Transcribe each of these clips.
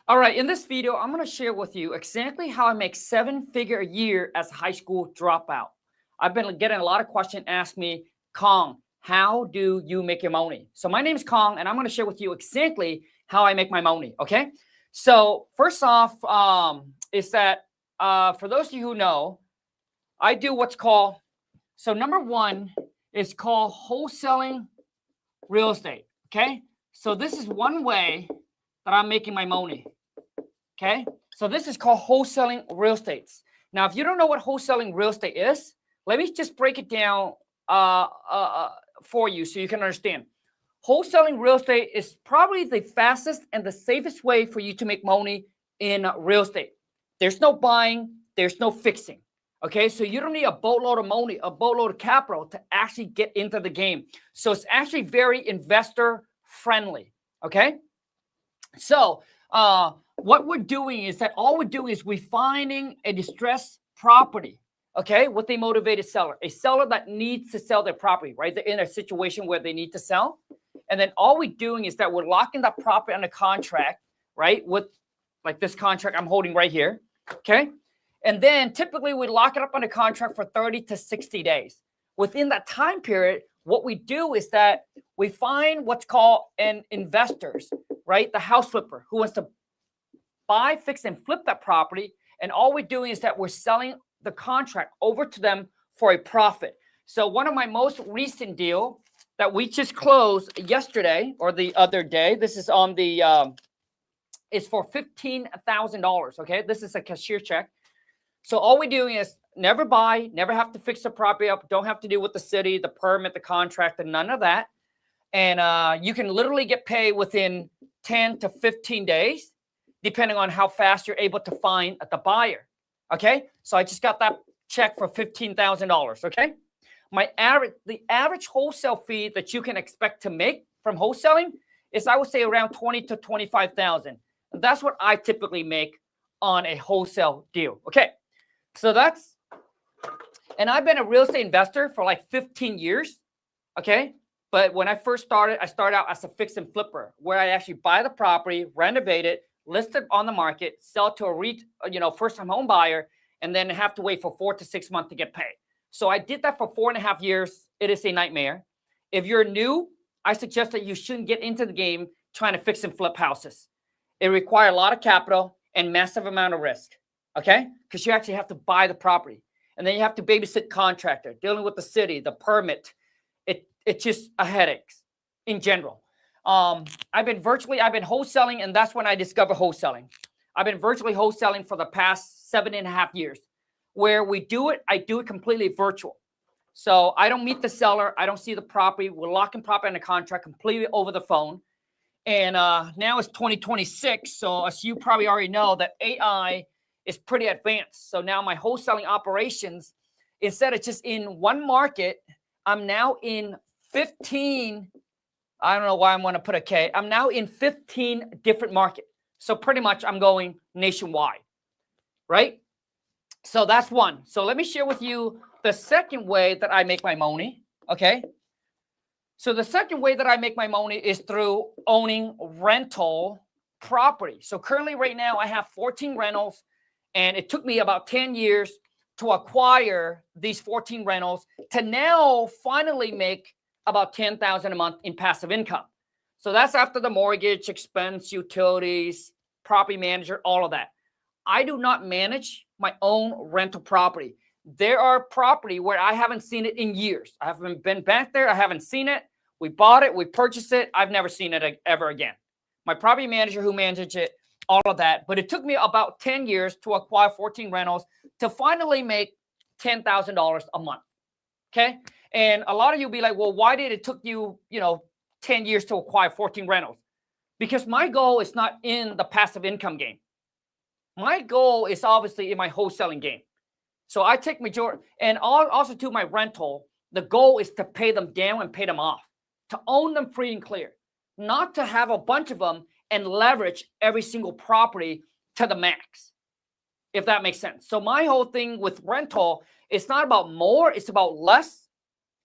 All right, in this video, I'm going to share with you exactly how I make 7-figure a year as a high school dropout. I've been getting a lot of questions asked me, Kong, how do you make your money? So my name is Kong, and I'm going to share with you exactly how I make my money, okay? So first off, is that for those of you who know, I do what's called, so number one is called wholesaling real estate, okay? So this is one way that I'm making my money. Okay, so this is called wholesaling real estate. Now, if you don't know what wholesaling real estate is, let me just break it down for you so you can understand. Wholesaling real estate is probably the fastest and the safest way for you to make money in real estate. There's no buying, there's no fixing. Okay, so you don't need a boatload of money, a boatload of capital to actually get into the game. So it's actually very investor friendly. Okay, so what we're doing is that all we're doing is we're finding a distressed property, okay, with a motivated seller, a seller that needs to sell their property, right? They're in a situation where they need to sell. And then all we're doing is that we're locking that property under contract, right? With like this contract I'm holding right here, okay? And then typically we lock it up under contract for 30 to 60 days. Within that time period, what we do is that we find what's called an investors, right? The house flipper who wants to buy, fix, and flip that property. And all we're doing is that we're selling the contract over to them for a profit. So one of my most recent deal that we just closed yesterday or the other day, this is on the, is for $15,000, okay? This is a cashier check. So all we're doing is never buy, never have to fix the property up, don't have to deal with the city, the permit, the contract, and none of that. And you can literally get paid within 10 to 15 days, depending on how fast you're able to find the buyer. Okay, so I just got that check for $15,000. Okay, the average wholesale fee that you can expect to make from wholesaling is, I would say, around 20 to 25,000. That's what I typically make on a wholesale deal. Okay, so that's, and I've been a real estate investor for like 15 years. Okay. But when I first started, I started out as a fix and flipper, where I actually buy the property, renovate it, list it on the market, sell it to a first-time home buyer, and then have to wait for 4 to 6 months to get paid. So I did that for 4.5 years. It is a nightmare. If you're new, I suggest that you shouldn't get into the game trying to fix and flip houses. It requires a lot of capital and massive amount of risk, okay? Because you actually have to buy the property. And then you have to babysit contractor, dealing with the city, the permit. It's just a headache in general. I've been wholesaling, and that's when I discovered wholesaling. I've been virtually wholesaling for the past 7.5 years. Where I do it completely virtual. So I don't meet the seller. I don't see the property. We're locking property in a contract completely over the phone. And now it's 2026. So as you probably already know, that AI is pretty advanced. So now my wholesaling operations, instead of just in one market, I'm now in 15. I don't know why I'm going to put a K. I'm now in 15 different markets. So pretty much I'm going nationwide, right? So that's one. So let me share with you the second way that I make my money, okay? So the second way that I make my money is through owning rental property. So currently right now I have 14 rentals, and it took me about 10 years to acquire these 14 rentals to now finally make about $10,000 a month in passive income. So that's after the mortgage, expense, utilities, property manager, all of that. I do not manage my own rental property. There are property where I haven't seen it in years. I haven't been back there. I haven't seen it. We bought it. We purchased it. I've never seen it ever again. My property manager who manages it, all of that. But it took me about 10 years to acquire 14 rentals to finally make $10,000 a month. Okay. And a lot of you be like, well, why did it took you, 10 years to acquire 14 rentals? Because my goal is not in the passive income game. My goal is obviously in my wholesaling game. So I take majority, and also to my rental, the goal is to pay them down and pay them off, to own them free and clear, not to have a bunch of them and leverage every single property to the max, if that makes sense. So my whole thing with rental, it's not about more, it's about less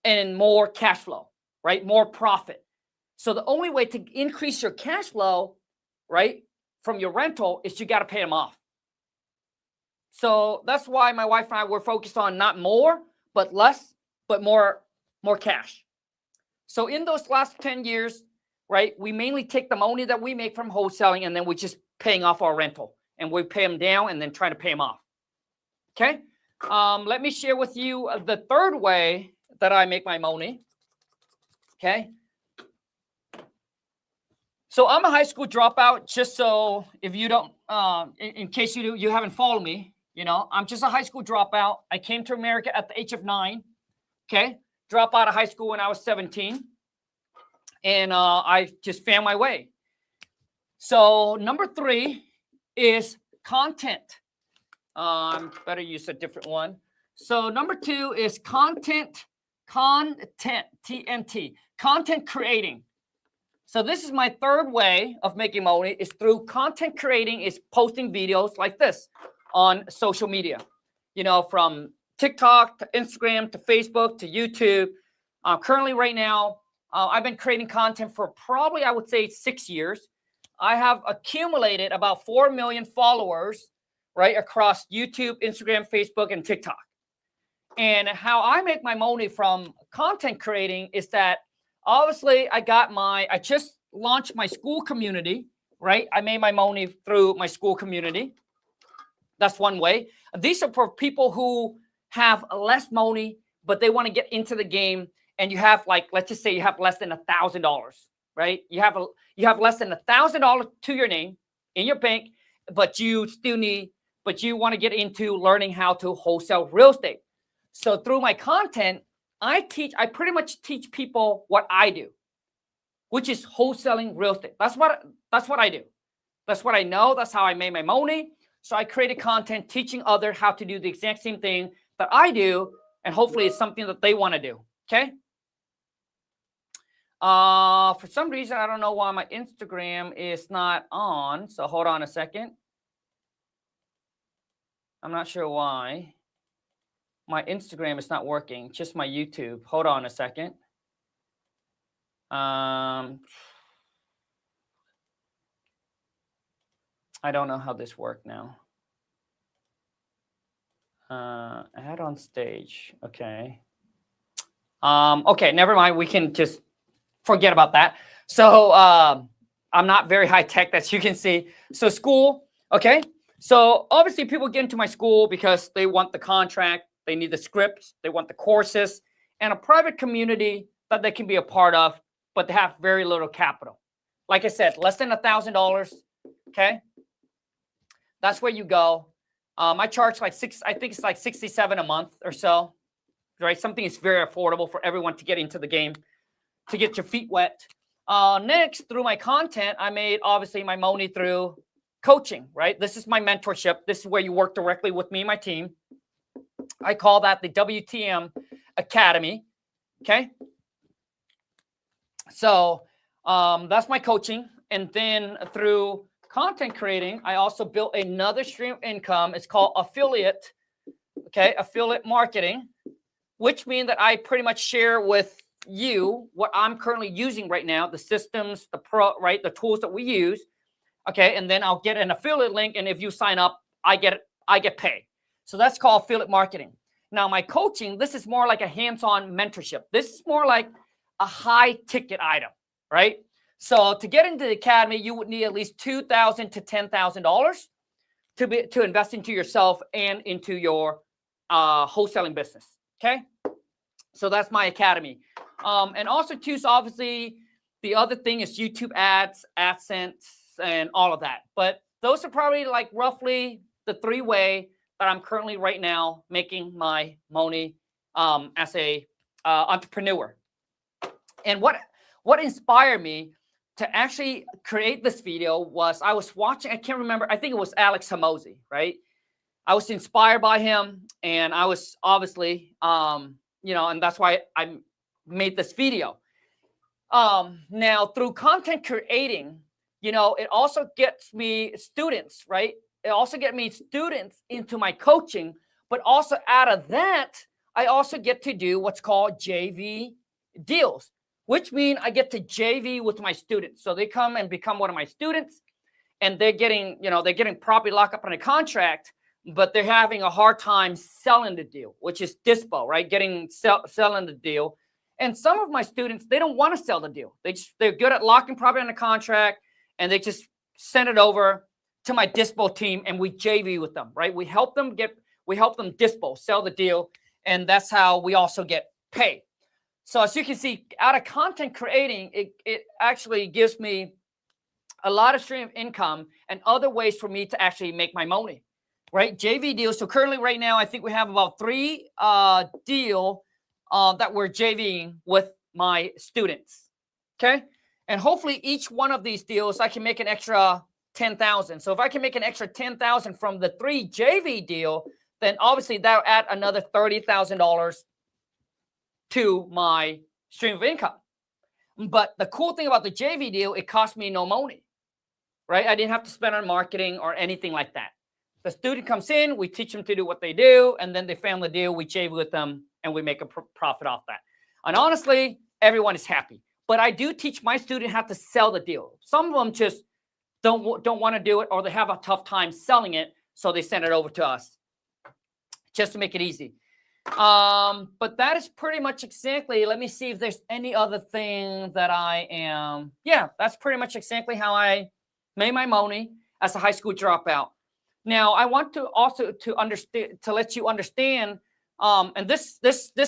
and more cash flow, right? More profit. So the only way to increase your cash flow, right, from your rental is you got to pay them off. So that's why my wife and I were focused on not more, but less, but more cash. So in those last 10 years, right, we mainly take the money that we make from wholesaling and then we're just paying off our rental, and we pay them down and then try to pay them off. Okay. Let me share with you the third way that I make my money. Okay. So I'm a high school dropout, just so if you don't, in case you haven't followed me, you know, I'm just a high school dropout. I came to America at the age of 9. Okay. Dropped out of high school when I was 17. And I just found my way. So number 3 is content. Better use a different one. So number 2 is content, TNT, content creating. So this is my third way of making money, is through content creating, is posting videos like this on social media, you know, from TikTok to Instagram to Facebook to YouTube. Currently right now, I've been creating content for probably, I would say, 6 years. I have accumulated about 4 million followers, right, across YouTube, Instagram, Facebook, and TikTok. And how I make my money from content creating is that obviously I just launched my Skool Community, right? I made my money through my Skool Community. That's one way. These are for people who have less money, but they want to get into the game. And you have, like, let's just say you have less than $1,000, right? You have less than $1,000 to your name in your bank, but you want to get into learning how to wholesale real estate. So through my content, I pretty much teach people what I do, which is wholesaling real estate. That's what I do. That's what I know. That's how I made my money. So I created content teaching others how to do the exact same thing that I do, and hopefully it's something that they want to do. Okay. For some reason, I don't know why my Instagram is not on. So hold on a second. I'm not sure why my Instagram is not working, just my YouTube. Hold on a second. I don't know how this worked now. Add on stage. Okay. Okay, never mind. We can just forget about that. So I'm not very high tech, as you can see. So Skool, okay. So obviously people get into my school because they want the contract, they need the scripts, they want the courses, and a private community that they can be a part of, but they have very little capital. Like I said, less than $1,000. Okay. That's where you go. I charge like I think it's like $67 a month or so, right? Something is very affordable for everyone to get into the game, to get your feet wet. Next, through my content, I made obviously my money through coaching, right? This is my mentorship. This is where you work directly with me and my team. I call that the WTMA Academy. Okay. So that's my coaching. And then through content creating, I also built another stream of income. It's called affiliate. Okay. Affiliate marketing, which means that I pretty much share with you what I'm currently using right now, the systems, the tools that we use. Okay. And then I'll get an affiliate link. And if you sign up, I get paid. So that's called affiliate marketing. Now my coaching, this is more like a hands-on mentorship. This is more like a high ticket item, right? So to get into the academy, you would need at least $2,000 to $10,000 to invest into yourself and into your wholesaling business. Okay. So that's my academy. And also too, so obviously the other thing is YouTube ads, AdSense, and all of that. But those are probably like roughly the 3 way that I'm currently right now making my money as a entrepreneur. And what inspired me to actually create this video was I was watching, I can't remember, I think it was Alex Hormozi, right? I was inspired by him, and I was obviously, and that's why I made this video. Now through content creating, it also gets me students, right? It also gets me students into my coaching, but also out of that, I also get to do what's called JV deals, which means I get to JV with my students. So they come and become one of my students, and they're getting, they're getting properly locked up on a contract, but they're having a hard time selling the deal, which is dispo, right? Selling the deal. And some of my students, they don't want to sell the deal. They're good at locking property on the contract, and they just send it over to my dispo team, and we JV with them, right? We help them dispo, sell the deal, and that's how we also get paid. So as you can see, out of content creating, it actually gives me a lot of stream of income and other ways for me to actually make my money, right? JV deals. So currently right now, I think we have about 3 deal that we're JVing with my students, okay? And hopefully each one of these deals, I can make an extra 10,000. So if I can make an extra 10,000 from the 3 JV deal, then obviously that'll add another $30,000 to my stream of income. But the cool thing about the JV deal, it cost me no money, right? I didn't have to spend on marketing or anything like that. The student comes in, we teach them to do what they do, and then they fan the deal, we JV with them, and we make a profit off that. And honestly, everyone is happy. But I do teach my student how to sell the deal. Some of them just don't want to do it, or they have a tough time selling it, so they send it over to us just to make it easy. But that is pretty much exactly, let me see if there's any other thing that I am, yeah, that's pretty much exactly how I made my money as a high school dropout. Now, I want to also to let you understand, and this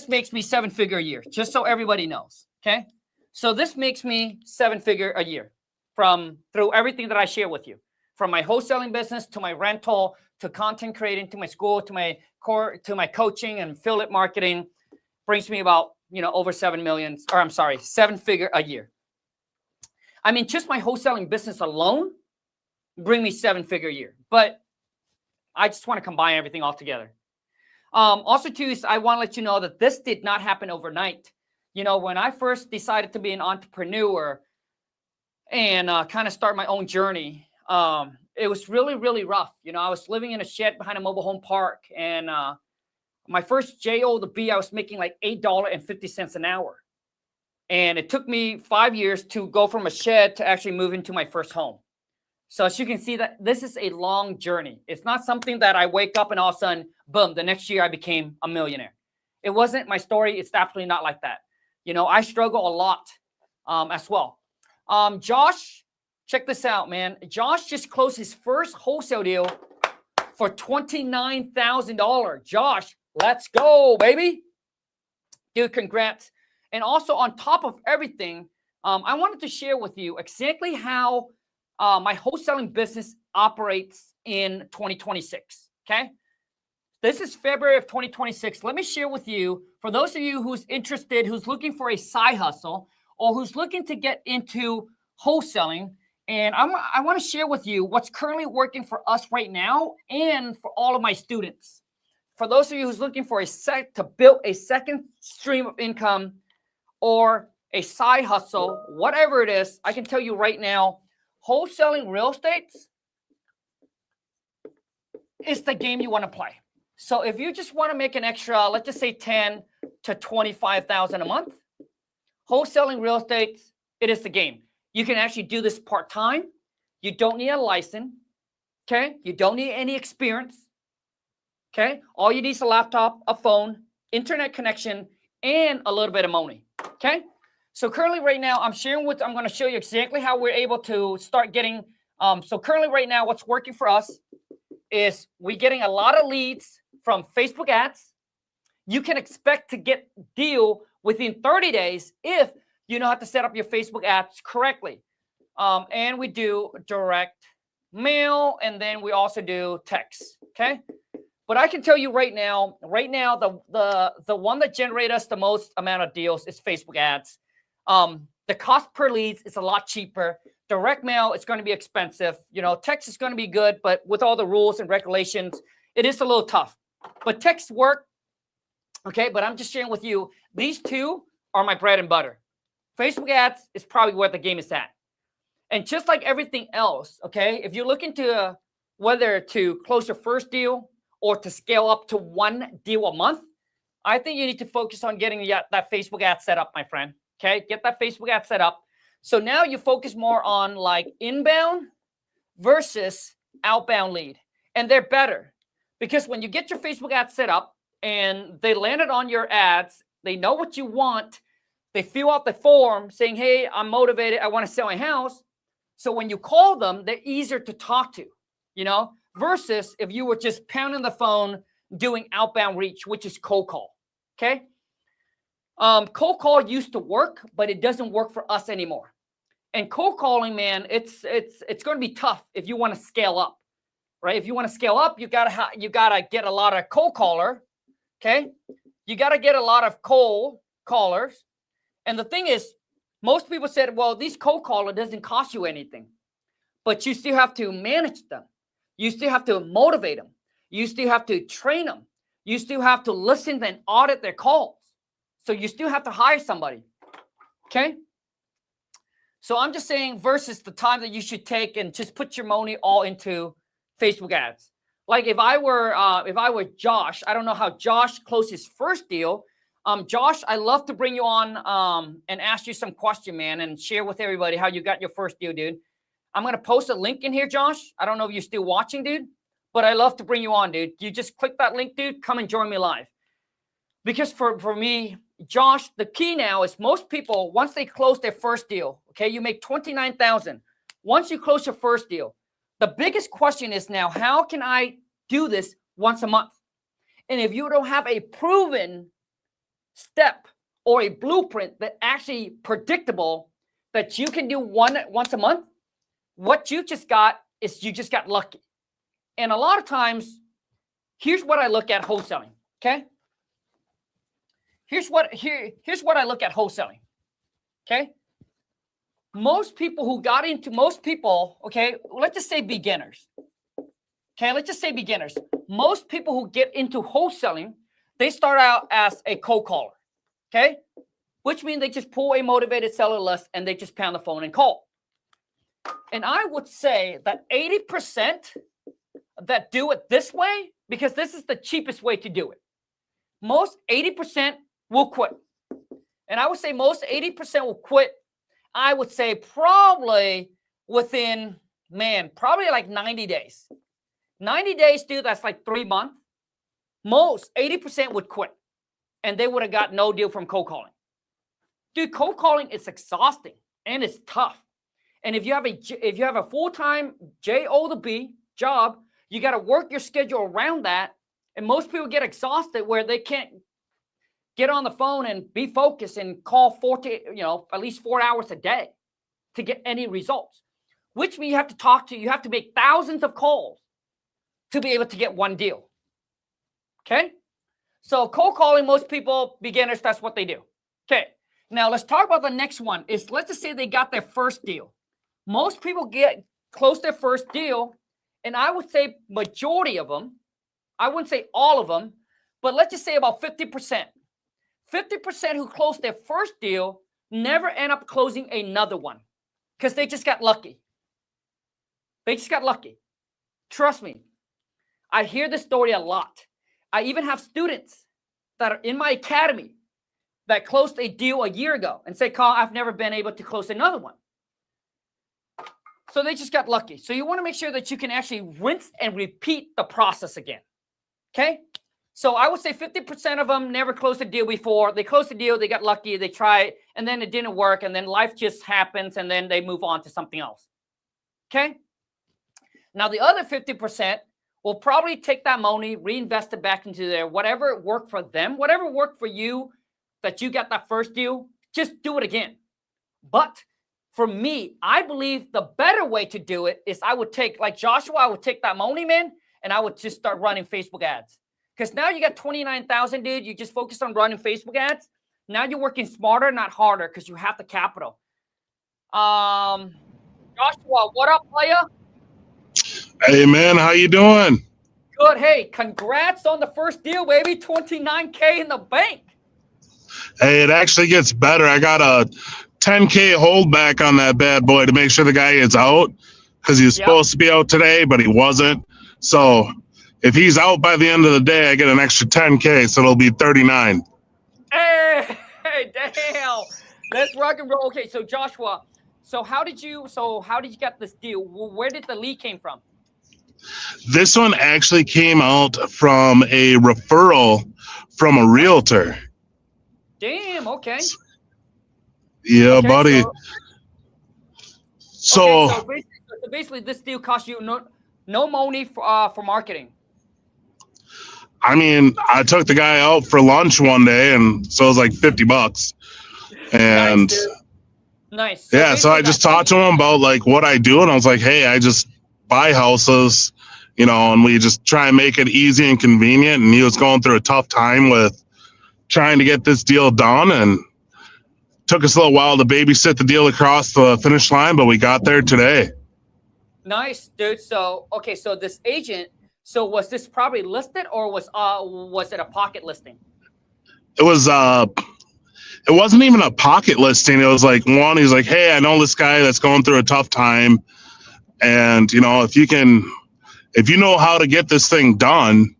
makes me 7-figure a year, just so everybody knows, okay? So this makes me 7-figure a year through everything that I share with you, from my wholesaling business to my rental to content creating to my school to my coaching and affiliate marketing, brings me about over 7-figure a year. I mean, just my wholesaling business alone bring me 7-figure a year, but I just want to combine everything all together. Also too, I want to let you know that this did not happen overnight. When I first decided to be an entrepreneur and kind of start my own journey, it was really, really rough. I was living in a shed behind a mobile home park, and my first JO to B, I was making like $8.50 an hour. And it took me 5 years to go from a shed to actually move into my first home. So as you can see, that this is a long journey. It's not something that I wake up and all of a sudden, boom, the next year I became a millionaire. It wasn't my story. It's absolutely not like that. I struggle a lot as well. Josh, check this out, man. Josh just closed his first wholesale deal for $29,000. Josh, let's go, baby. Dude, congrats. And also on top of everything, I wanted to share with you exactly how my wholesaling business operates in 2026, okay? This is February of 2026. Let me share with you, for those of you who's interested, who's looking for a side hustle, or who's looking to get into wholesaling, and I want to share with you what's currently working for us right now and for all of my students. For those of you who's looking for to build a second stream of income or a side hustle, whatever it is, I can tell you right now, wholesaling real estate is the game you want to play. So if you just want to make an extra, let's just say 10 to 25,000 a month, wholesaling real estate, it is the game. You can actually do this part-time. You don't need a license, okay? You don't need any experience, okay? All you need is a laptop, a phone, internet connection, and a little bit of money, okay? So currently right now, I'm going to show you exactly how we're able to start getting, so currently right now, what's working for us is we're getting a lot of leads from Facebook ads. You can expect to get deal within 30 days if you know how to set up your Facebook ads correctly. And we do direct mail, and then we also do text, okay? But I can tell you right now, the one that generates us the most amount of deals is Facebook ads. The cost per leads is a lot cheaper. Direct mail is going to be expensive. Text is going to be good, but with all the rules and regulations, it is a little tough. But text work, okay? But I'm just sharing with you, these two are my bread and butter. Facebook ads is probably where the game is at. And just like everything else, okay, if you're looking to whether to close your first deal or to scale up to 1 deal a month, I think you need to focus on getting that Facebook ad set up, my friend. Okay, get that Facebook ad set up. So now you focus more on like inbound versus outbound lead. And they're better because when you get your Facebook ad set up and they landed on your ads, they know what you want. They fill out the form saying, hey, I'm motivated. I want to sell my house. So when you call them, they're easier to talk to, you know, versus if you were just pounding the phone doing outbound reach, which is cold call. Okay. Cold call used to work, but it doesn't work for us anymore. And cold calling, man, it's going to be tough if you want to scale up, right? If you want to scale up, you gotta get a lot of cold caller. Okay. You got to get a lot of cold callers. And the thing is, most people said, well, these cold caller doesn't cost you anything, but you still have to manage them. You still have to motivate them. You still have to train them. You still have to listen and audit their calls. So you still have to hire somebody. Okay. So I'm just saying versus the time that you should take and just put your money all into Facebook ads. Like if I were Josh, I don't know how Josh closed his first deal. Josh, I love to bring you on and ask you some question, man, and share with everybody how you got your first deal, dude. I'm going to post a link in here, Josh. I don't know if you're still watching, dude, but I love to bring you on, dude. You just click that link, dude. Come and join me live. Because for me, Josh, the key now is most people, once they close their first deal, okay, you make $29,000. Once you close your first deal, the biggest question is now, how can I do this once a month? And if you don't have a proven step or a blueprint that actually predictable that you can do once a month, what you just got is you just got lucky. And a lot of times, here's what I look at wholesaling, okay? Here's what I look at wholesaling, okay? Most people, okay, let's just say beginners. Okay, let's just say beginners. Most people who get into wholesaling, they start out as a cold caller, okay? Which means they just pull a motivated seller list and they just pound the phone and call. And I would say that 80% that do it this way, because this is the cheapest way to do it, most 80% will quit. And I would say most 80% will quit, I would say probably within, probably like 90 days. 90 days, dude, that's like 3 months. Most 80% would quit and they would have got no deal from cold calling. Dude, cold calling is exhausting and it's tough. And if you have a full-time JOB job, you got to work your schedule around that. And most people get exhausted where they can't get on the phone and be focused and call at least 4 hours a day to get any results, which means you have to make thousands of calls to be able to get one deal. Okay. So cold calling, most people, beginners, that's what they do. Okay. Now let's talk about the next one is, let's just say they got their first deal. Most people close their first deal. And I would say majority of them, I wouldn't say all of them, but let's just say about 50%. 50% who closed their first deal never end up closing another one because they just got lucky. They just got lucky. Trust me. I hear this story a lot. I even have students that are in my academy that closed a deal a year ago and say, Carl, I've never been able to close another one. So they just got lucky. So you want to make sure that you can actually rinse and repeat the process again. Okay? So I would say 50% of them never closed a deal before. They closed the deal, they got lucky, they tried, and then it didn't work, and then life just happens, and then they move on to something else. Okay? Now the other 50% will probably take that money, reinvest it back into their whatever worked for them, whatever worked for you, that you got that first deal, just do it again. But for me, I believe the better way to do it is I would take, like Joshua, I would take that money, man, and I would just start running Facebook ads. Because now you got 29,000, dude. You just focus on running Facebook ads. Now you're working smarter, not harder, because you have the capital. Joshua, what up, player? Hey, man, how you doing? Good. Hey, congrats on the first deal, baby. 29K in the bank. Hey, it actually gets better. I got a 10K holdback on that bad boy to make sure the guy is out because he was supposed to be out today, but he wasn't. So if he's out by the end of the day, I get an extra 10K, so it'll be 39. Hey, damn. Let's rock and roll. Okay, so Joshua, So how did you get this deal? Where did the lead came from? This one actually came out from a referral from a realtor. Damn. Okay. Yeah, okay, buddy. So basically, this deal cost you no money for marketing. I mean, I took the guy out for lunch one day, and so it was like $50. And nice. So I just talked to him about like what I do, and I was like, hey, I just buy houses, you know, and we just try and make it easy and convenient. And he was going through a tough time with trying to get this deal done, and took us a little while to babysit the deal across the finish line, but we got there today. Nice, dude. So so this agent, so was this probably listed, or was it a pocket listing? It was it wasn't even a pocket listing. It was like he's like, hey, I know this guy that's going through a tough time, and you know, if you know how to get this thing done,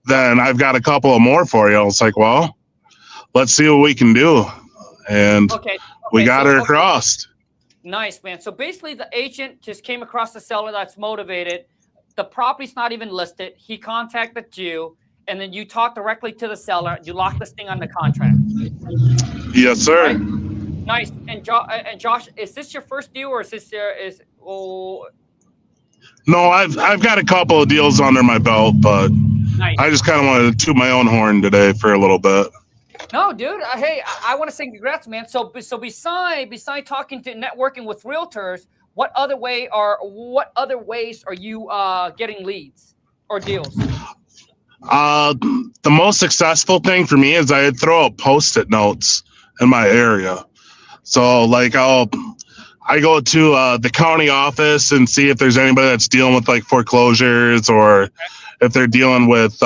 then I've got a couple of more for you. I was like, well, let's see what we can do. And we got her across. Nice, man. So basically the agent just came across the seller that's motivated. The property's not even listed. He contacted you, and then you talked directly to the seller. You locked this thing on the contract. Yes, sir. Right? Nice. And Josh, is this your first deal, or is this No, I've got a couple of deals under my belt, but nice. I just kind of wanted to toot my own horn today for a little bit. No, dude. Hey, I want to say congrats, man. So besides talking to networking with realtors, what other ways are you getting leads or deals? The most successful thing for me is I throw out Post-it notes in my area. So like I go to the county office and see if there's anybody that's dealing with like foreclosures, or if they're dealing with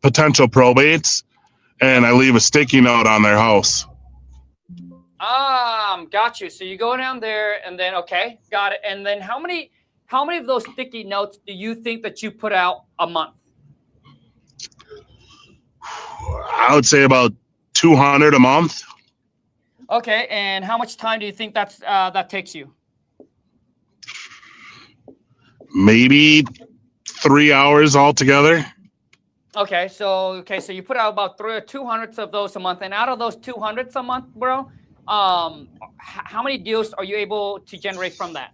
potential probates. And I leave a sticky note on their house. Got you. So you go down there, and then got it. And then how many of those sticky notes do you think that you put out a month? I would say about 200 a month. Okay, and how much time do you think that takes you? Maybe 3 hours altogether. Okay, so you put out about 200 of those a month, and out of those 200 a month, bro, how many deals are you able to generate from that?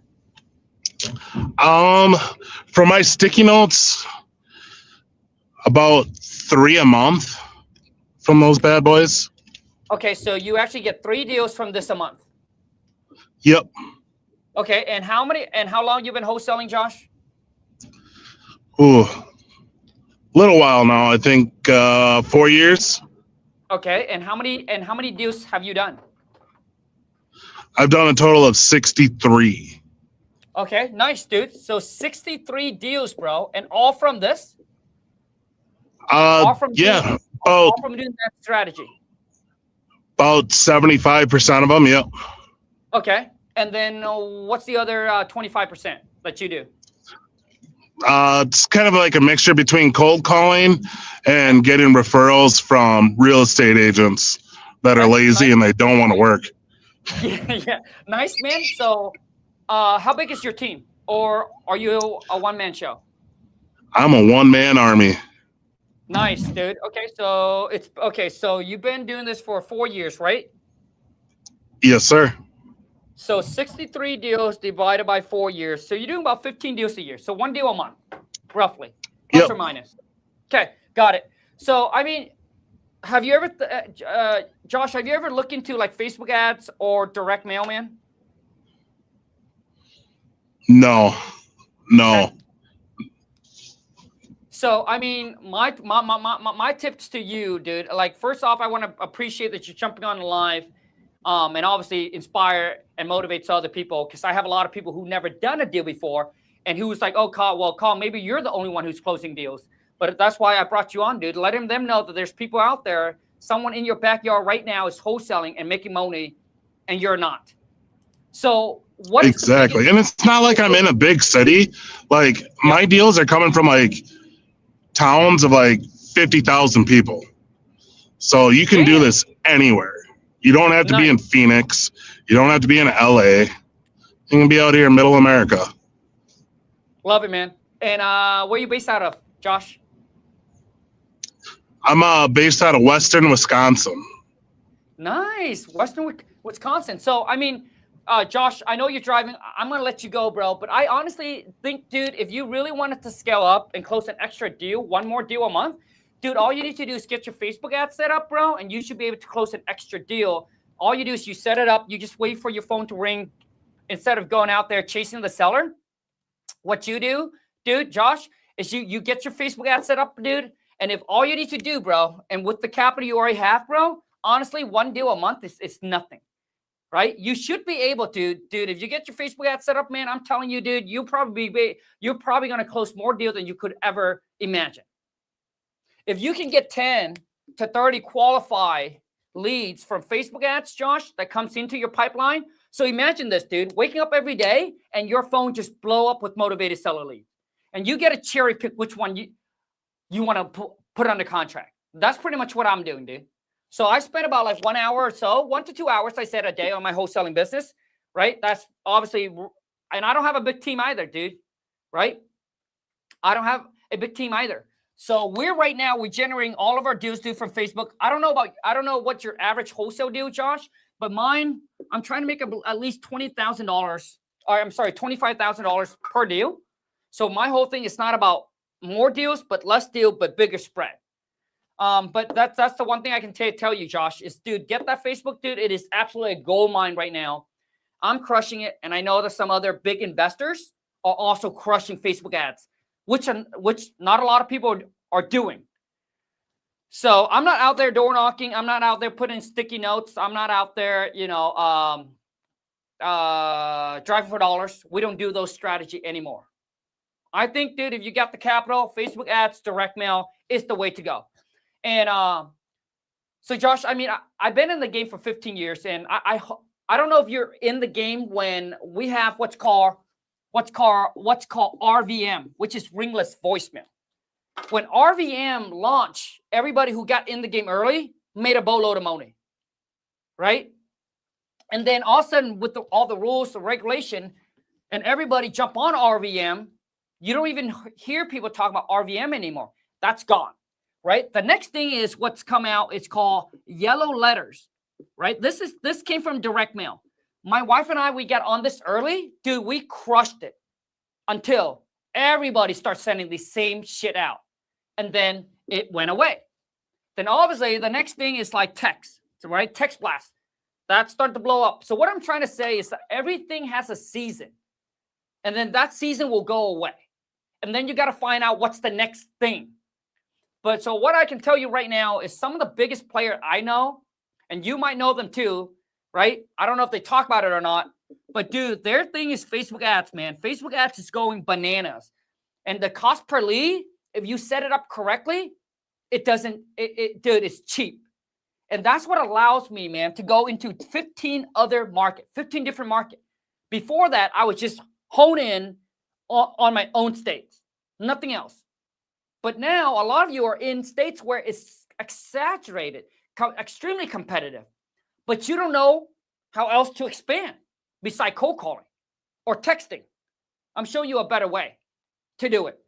From my sticky notes, about 3 a month from those bad boys. Okay, so you actually get 3 deals from this a month. Yep. Okay, and how long you been wholesaling, Josh? Ooh. Little while now, I think 4 years. Okay, and how many deals have you done? I've done a total of 63. Okay, nice, dude. So 63 deals, bro, and all from this? All from doing that strategy. About 75% of them, yep. Okay, and then what's the other 25% that you do? It's kind of like a mixture between cold calling and getting referrals from real estate agents that are lazy and they don't want to work. Yeah, nice, man. So, how big is your team, or are you a one-man show? I'm a one-man army. Nice, dude. Okay, so you've been doing this for 4 years, right? Yes, sir. So 63 deals divided by 4 years. So you're doing about 15 deals a year. So 1 deal a month, roughly, plus or minus. Okay, got it. So, I mean, have you ever, Josh, have you ever looked into like Facebook ads or direct mail, man? No. Okay. So, I mean, my tips to you, dude, like, first off, I want to appreciate that you're jumping on the live. And obviously inspire and motivate other people, because I have a lot of people who never done a deal before and who's like, oh, Carl, maybe you're the only one who's closing deals. But that's why I brought you on, dude. Letting them know that there's people out there, someone in your backyard right now is wholesaling and making money, and you're not. So what exactly? And it's not like I'm in a big city. Like my deals are coming from like towns of like 50,000 people. So you can do this anywhere. You don't have to be in Phoenix. You don't have to be in LA. You can be out here in middle America. Love it, man. And where are you based out of, Josh? I'm based out of Western Wisconsin. Nice. Western Wisconsin. So, I mean, Josh, I know you're driving. I'm going to let you go, bro. But I honestly think, dude, if you really wanted to scale up and close an extra deal, one more deal a month, dude, all you need to do is get your Facebook ad set up, bro, and you should be able to close an extra deal. All you do is you set it up. You just wait for your phone to ring instead of going out there chasing the seller. What you do, dude, Josh, is you get your Facebook ad set up, dude. And if all you need to do, bro, and with the capital you already have, bro, honestly, one deal a month is nothing, right? You should be able to, dude, if you get your Facebook ad set up, man, I'm telling you, dude, you're probably going to close more deals than you could ever imagine. If you can get 10 to 30 qualified leads from Facebook ads, Josh, that comes into your pipeline. So imagine this, dude, waking up every day and your phone just blow up with motivated seller leads. And you get to cherry pick which one you want to put under contract. That's pretty much what I'm doing, dude. So I spend about like 1 hour or so, 1 to 2 hours, I said, a day on my wholesaling business, right? That's obviously, and I don't have a big team either, dude, right? I don't have a big team either. So we're generating all of our deals, dude, from Facebook. I don't know what your average wholesale deal, Josh, but mine, I'm trying to make at least $20,000, or I'm sorry, $25,000 per deal. So my whole thing is not about more deals, but less deal, but bigger spread. But that's the one thing I can tell you, Josh, is, dude, get that Facebook, dude. It is absolutely a gold mine right now. I'm crushing it. And I know that some other big investors are also crushing Facebook ads, which not a lot of people are doing. So I'm not out there door knocking. I'm not out there putting sticky notes. I'm not out there, driving for dollars. We don't do those strategy anymore. I think, dude, if you got the capital, Facebook ads, direct mail is the way to go. And so, Josh, I mean, I've been in the game for 15 years, and I don't know if you're in the game when we have what's called RVM, which is ringless voicemail. When RVM launched, everybody who got in the game early made a boatload of money, right? And then all of a sudden, with all the rules, the regulation, and everybody jump on RVM, you don't even hear people talk about RVM anymore. That's gone, right? The next thing is what's come out. It's called yellow letters, right? This came from direct mail. My wife and I, we got on this early. Dude, we crushed it until everybody starts sending the same shit out. And then it went away. Then obviously the next thing is like text, right? Text blast. That started to blow up. So what I'm trying to say is that everything has a season. And then that season will go away. And then you got to find out what's the next thing. But so what I can tell you right now is some of the biggest players I know, and you might know them too, right? I don't know if they talk about it or not, but dude, their thing is Facebook ads, man. Facebook ads is going bananas. And the cost per lead, if you set it up correctly, dude, it's cheap. And that's what allows me, man, to go into 15 different markets. Before that, I was just hone in on my own states, nothing else. But now a lot of you are in states where it's exaggerated, extremely competitive, but you don't know how else to expand besides cold calling or texting. I'm showing you a better way to do it.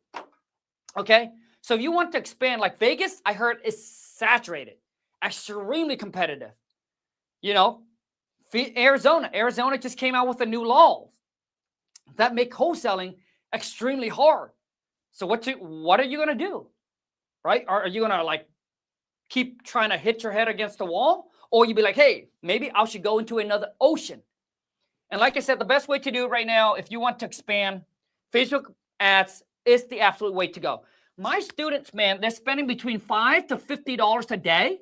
Okay. So if you want to expand, like Vegas, I heard is saturated, extremely competitive. Arizona just came out with a new law that make wholesaling extremely hard. So what are you going to do? Right? Are you going to like keep trying to hit your head against the wall? Or you be like, hey, maybe I should go into another ocean. And like I said, the best way to do it right now, if you want to expand, Facebook ads is the absolute way to go. My students, man, they're spending between $5 to $50 a day,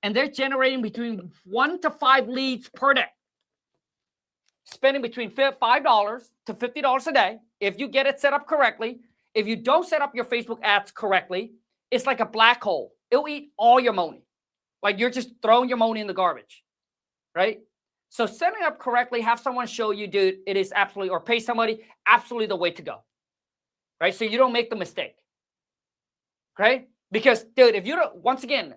and they're generating between 1 to 5 leads per day. Spending between $5 to $50 a day. If you get it set up correctly, if you don't set up your Facebook ads correctly, it's like a black hole. It'll eat all your money. Like you're just throwing your money in the garbage, right? So setting up correctly, have someone show you, dude, it is absolutely, or pay somebody, absolutely the way to go, right? So you don't make the mistake, okay? Because, dude, if you don't, once again,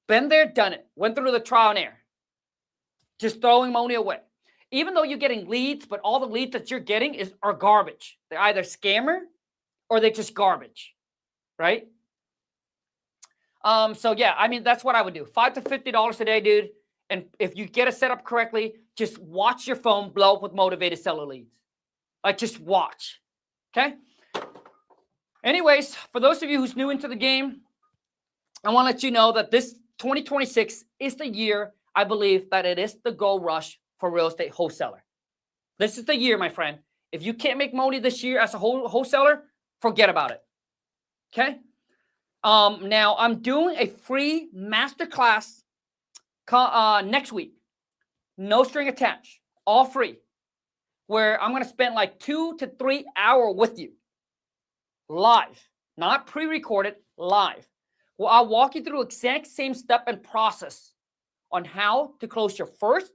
been there, done it, went through the trial and error, just throwing money away. even though you're getting leads, but all the leads that you're getting are garbage. They're either scammer or they're just garbage, right? So yeah, I mean, that's what I would do. $5 to $50 a day, dude. And if you get it set up correctly, just watch your phone blow up with motivated seller leads. Like, just watch. Okay. Anyways, for those of you who's new into the game, I want to let you know that this 2026 is the year I believe that it is the gold rush for real estate wholesaler. This is the year, my friend. If you can't make money this year as a wholesaler, forget about it. Okay. Now I'm doing a free masterclass next week. No string attached, all free, where I'm going to spend like 2 to 3 hours with you live, not pre-recorded, live. Well, I'll walk you through the exact same step and process on how to close your first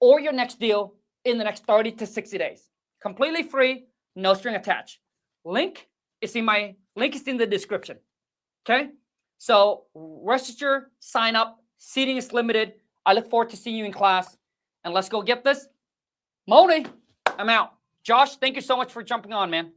or your next deal in the next 30 to 60 days. Completely free, no string attached. Link is in the description. Okay? So register, sign up. Seating is limited. I look forward to seeing you in class. And let's go get this. Moni, I'm out. Josh, thank you so much for jumping on, man.